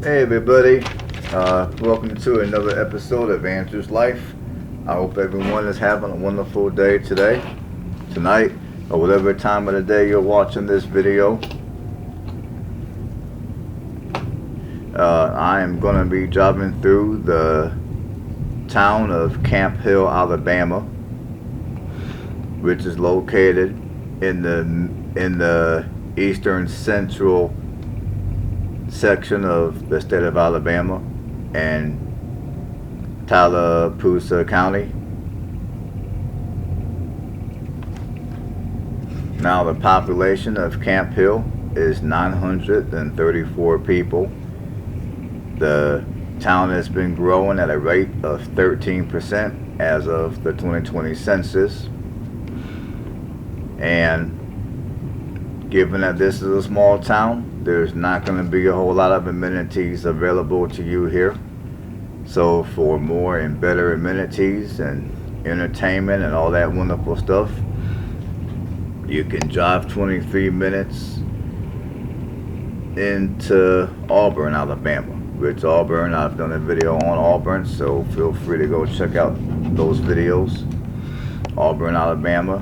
Hey everybody, welcome to another episode of Andrew's Life. I hope everyone is having a wonderful day today, tonight, or whatever time of the day you're watching this video. I am going to be driving through the town of Camp Hill, Alabama, which is located in the eastern central section of the state of Alabama and Tallapoosa County. Now the population of Camp Hill is 934 people. The town has been growing at a rate of 13% as of the 2020 census, and given that this is a small town, there's not going to be a whole lot of amenities available to you here. So for more and better amenities and entertainment and all that wonderful stuff, you can drive 23 minutes into Auburn, Alabama. Which Auburn, I've done a video on Auburn, so feel free to go check out those videos. Auburn, Alabama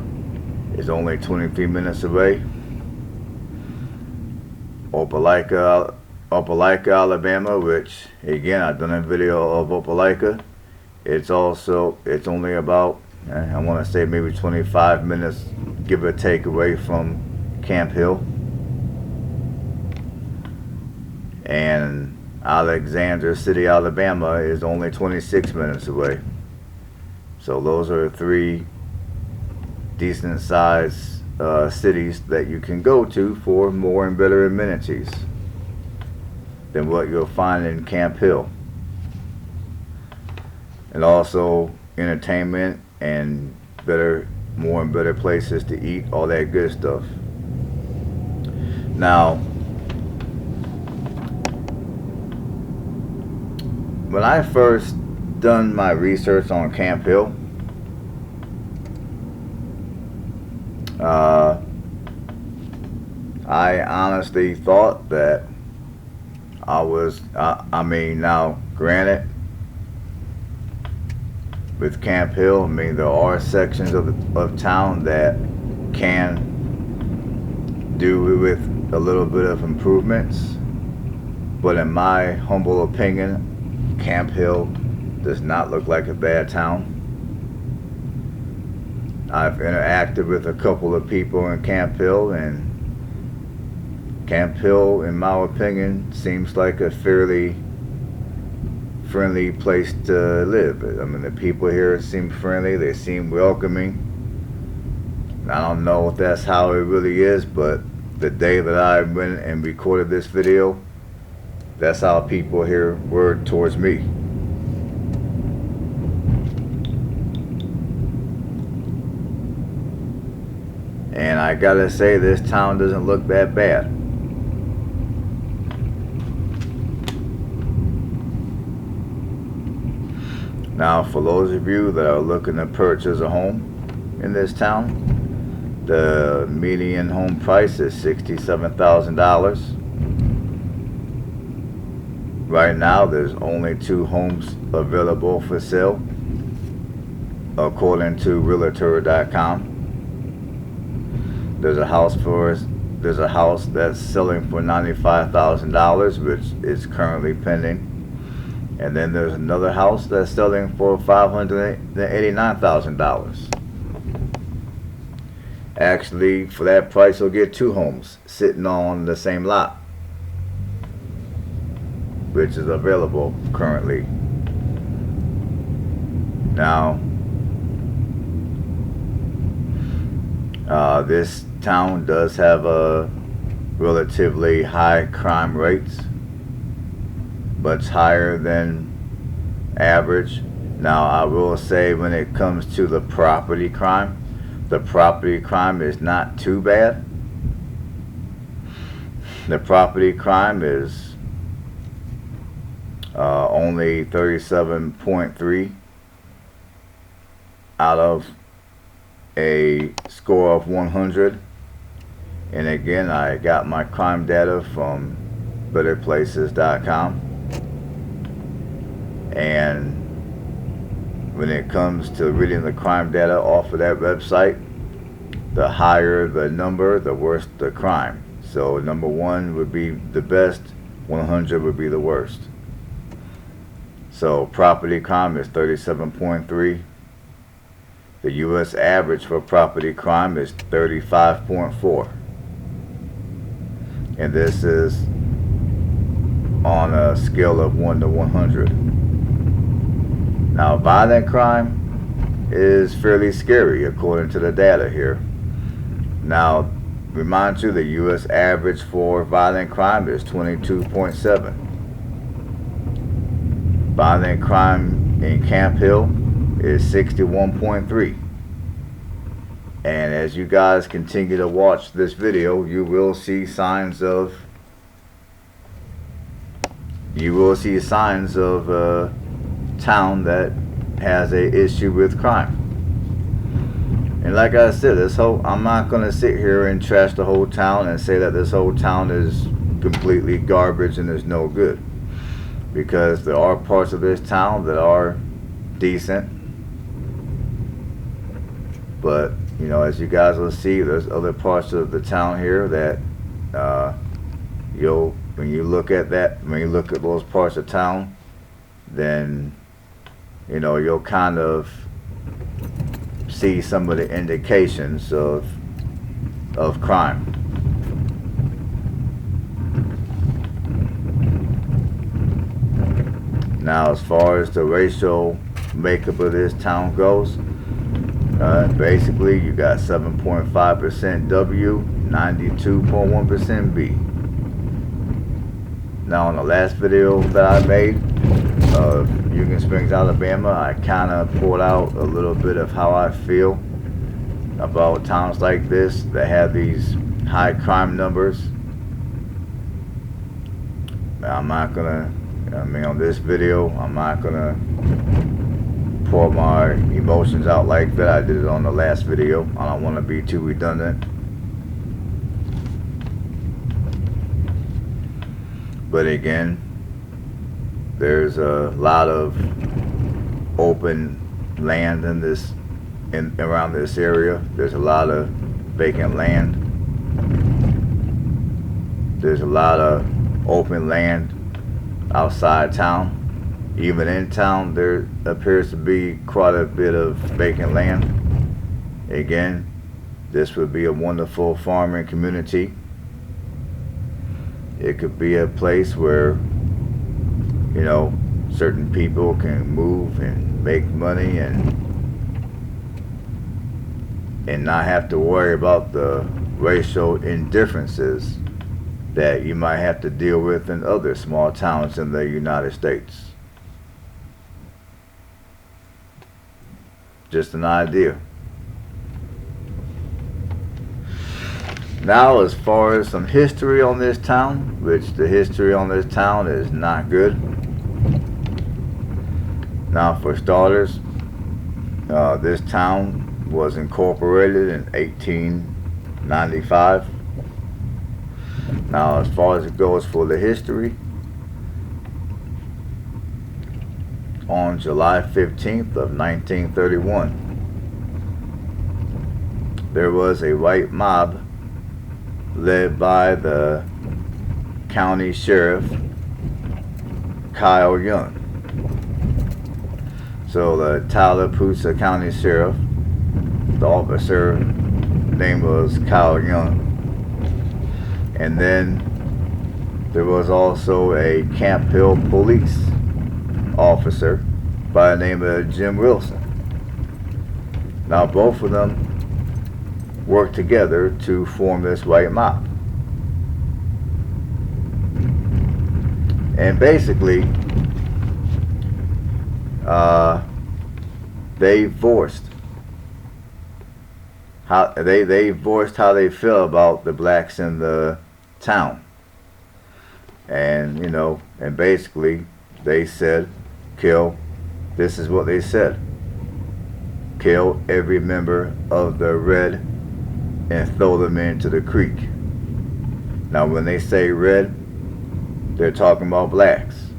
is only 23 minutes away. Opelika, Alabama, which again I've done a video of Opelika. It's only about, I want to say maybe 25 minutes, give or take, away from Camp Hill. And Alexander City, Alabama is only 26 minutes away. So those are three decent sized cities that you can go to for more and better amenities than what you'll find in Camp Hill, and also entertainment and more and better places to eat, all that good stuff. Now, when I first done my research on Camp Hill, I honestly thought that now granted, with Camp Hill, there are sections of town that can do with a little bit of improvements, but in my humble opinion, Camp Hill does not look like a bad town. I've interacted with a couple of people in Camp Hill, and Camp Hill, in my opinion, seems like a fairly friendly place to live. The people here seem friendly, they seem welcoming. I don't know if that's how it really is, but the day that I went and recorded this video, that's how people here were towards me. And I gotta say, this town doesn't look that bad. Now, for those of you that are looking to purchase a home in this town, the median home price is $67,000. Right now, there's only 2 homes available for sale, according to Realtor.com. There's a house that's selling for $95,000, which is currently pending. And then there's another house that's selling for $589,000. Actually, for that price, you'll get 2 homes sitting on the same lot, which is available currently. Now, this town does have a relatively high crime rates, but it's higher than average. Now, I will say, when it comes to the property crime is not too bad. The property crime is only 37.3 out of a score of 100. And again, I got my crime data from betterplaces.com. And when it comes to reading the crime data off of that website, the higher the number, the worse the crime. So number 1 would be the best, 100 would be the worst. So property crime is 37.3. The U.S. average for property crime is 35.4. And this is on a scale of 1 to 100. Now, violent crime is fairly scary according to the data here. Now, remind you, the U.S. average for violent crime is 22.7. Violent crime in Camp Hill is 61.3. And as you guys continue to watch this video, you will see signs of a town that has a issue with crime. And like I said, I'm not going to sit here and trash the whole town and say that this whole town is completely garbage and is no good, because there are parts of this town that are decent. But you know, as you guys will see, there's other parts of the town here that when you look at those parts of town, then you know, you'll kind of see some of the indications of crime. Now, as far as the racial makeup of this town goes, basically you got 7.5% W, 92.1% B. Now, in the last video that I made of Union Springs, Alabama, I kind of poured out a little bit of how I feel about towns like this that have these high crime numbers. I'm not gonna, on this video, I'm not gonna pour my emotions out like that. I did it on the last video. I don't want to be too redundant. But again, there's a lot of open land around this area. There's a lot of vacant land. There's a lot of open land outside town. Even in town, there appears to be quite a bit of vacant land. Again, this would be a wonderful farming community. It could be a place where, you know, certain people can move and make money and not have to worry about the racial indifferences that you might have to deal with in other small towns in the United States. Just an idea. Now, as far as some history on this town, which the history on this town is not good. Now, for starters, this town was incorporated in 1895. Now, as far as it goes for the history, on July 15th of 1931, there was a white mob led by the county sheriff, Kyle Young. So the Tallapoosa County Sheriff, the officer name was Kyle Young. And then there was also a Camp Hill police officer by the name of Jim Wilson. Now, both of them worked together to form this white mob. And basically, they voiced how they feel about the blacks in the town. And you know, and basically they said, this is what they said: kill every member of the red and throw them into the creek. Now, when they say red, they're talking about blacks.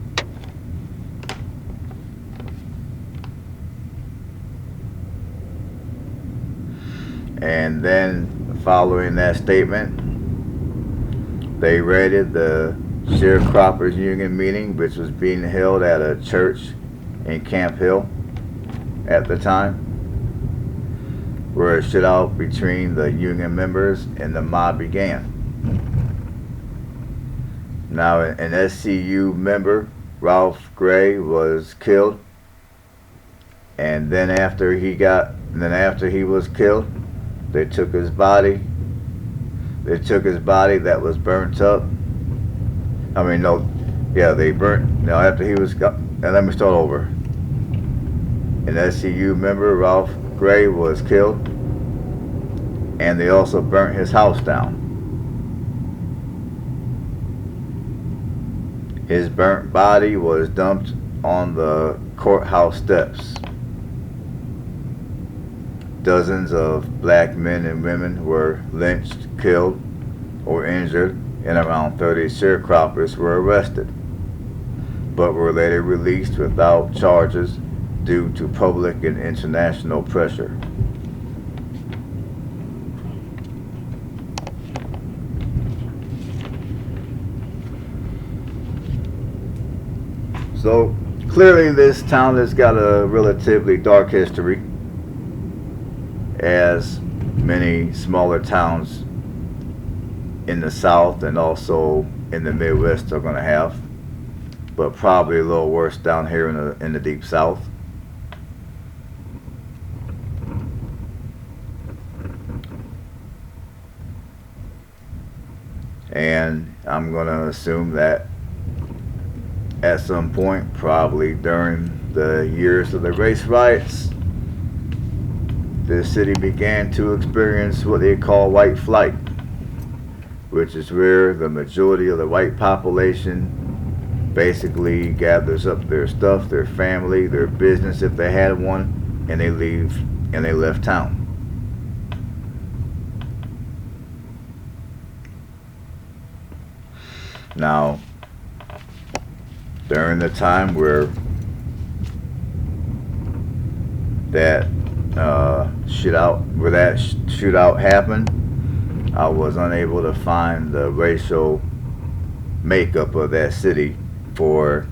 And then following that statement, they raided the Sharecroppers Union meeting, which was being held at a church in Camp Hill at the time, where a shootout between the union members and the mob began. Now, an SCU member, Ralph Gray, was killed, and then after he was killed, they took his body. They took his body that was burnt up. I mean, no, yeah, they burnt. Now, after he was, and let me start over. An SCU member, Ralph Gray, was killed, and they also burnt his house down. His burnt body was dumped on the courthouse steps. Dozens of black men and women were lynched, killed, or injured, and around 30 sharecroppers were arrested, but were later released without charges due to public and international pressure. So clearly this town has got a relatively dark history, as many smaller towns in the South and also in the Midwest are going to have, but probably a little worse down here in the Deep South. And I'm going to assume that at some point, probably during the years of the race riots, the city began to experience what they call white flight, which is where the majority of the white population basically gathers up their stuff, their family, their business if they had one, and they leave, and they left town. Now, during the time where that shootout happened, I was unable to find the racial makeup of that city for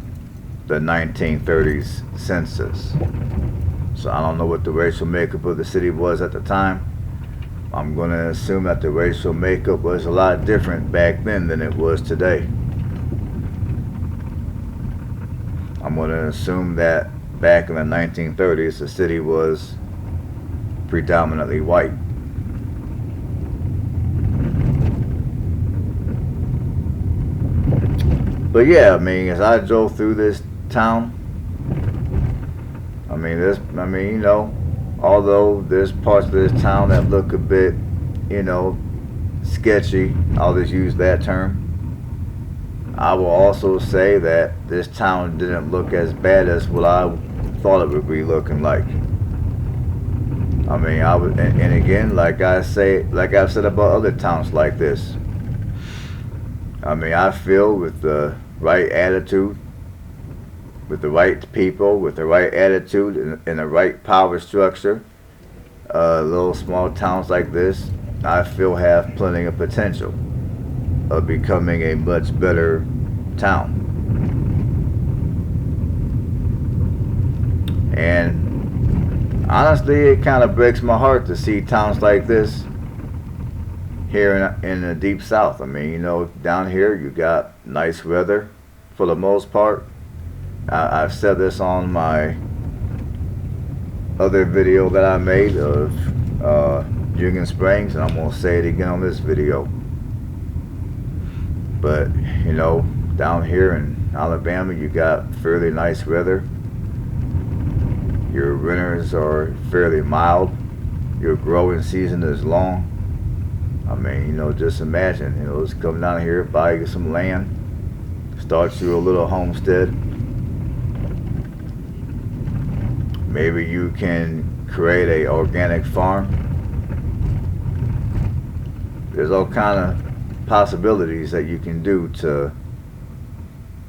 the 1930s census. So I don't know what the racial makeup of the city was at the time. I'm going to assume that the racial makeup was a lot different back then than it was today. I'm going to assume that back in the 1930s, the city was predominantly white. But yeah, I mean, as I drove through this town, you know, although there's parts of this town that look a bit, you know, sketchy, I'll just use that term. I will also say that this town didn't look as bad as what I thought it would be looking like. I mean, and again, like I've said about other towns like this, I mean, I feel with the right attitude, with the right people, with the right attitude and the right power structure, little small towns like this, I feel have plenty of potential of becoming a much better town. And honestly, it kind of breaks my heart to see towns like this here in the Deep South. I mean, you know, down here you got nice weather for the most part. I've said this on my other video that I made of Union Springs, and I'm going to say it again on this video. But, you know, down here in Alabama, you got fairly nice weather. Your winters are fairly mild. Your growing season is long. I mean, you know, just imagine, you know, just come down here, buy you some land, start you a little homestead. Maybe you can create a organic farm. There's all kind of possibilities that you can do to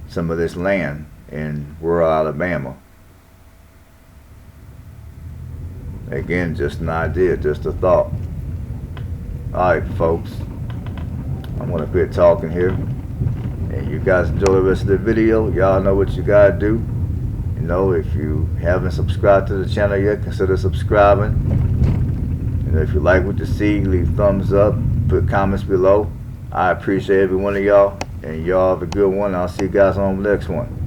some of this land in rural Alabama. Again, just an idea, just a thought. Alright, folks, I'm gonna quit talking here, and you guys enjoy the rest of the video. Y'all know what you gotta do. You know, if you haven't subscribed to the channel yet, consider subscribing. And if you like what you see, leave thumbs up, put comments below. I appreciate every one of y'all, and y'all have a good one. I'll see you guys on the next one.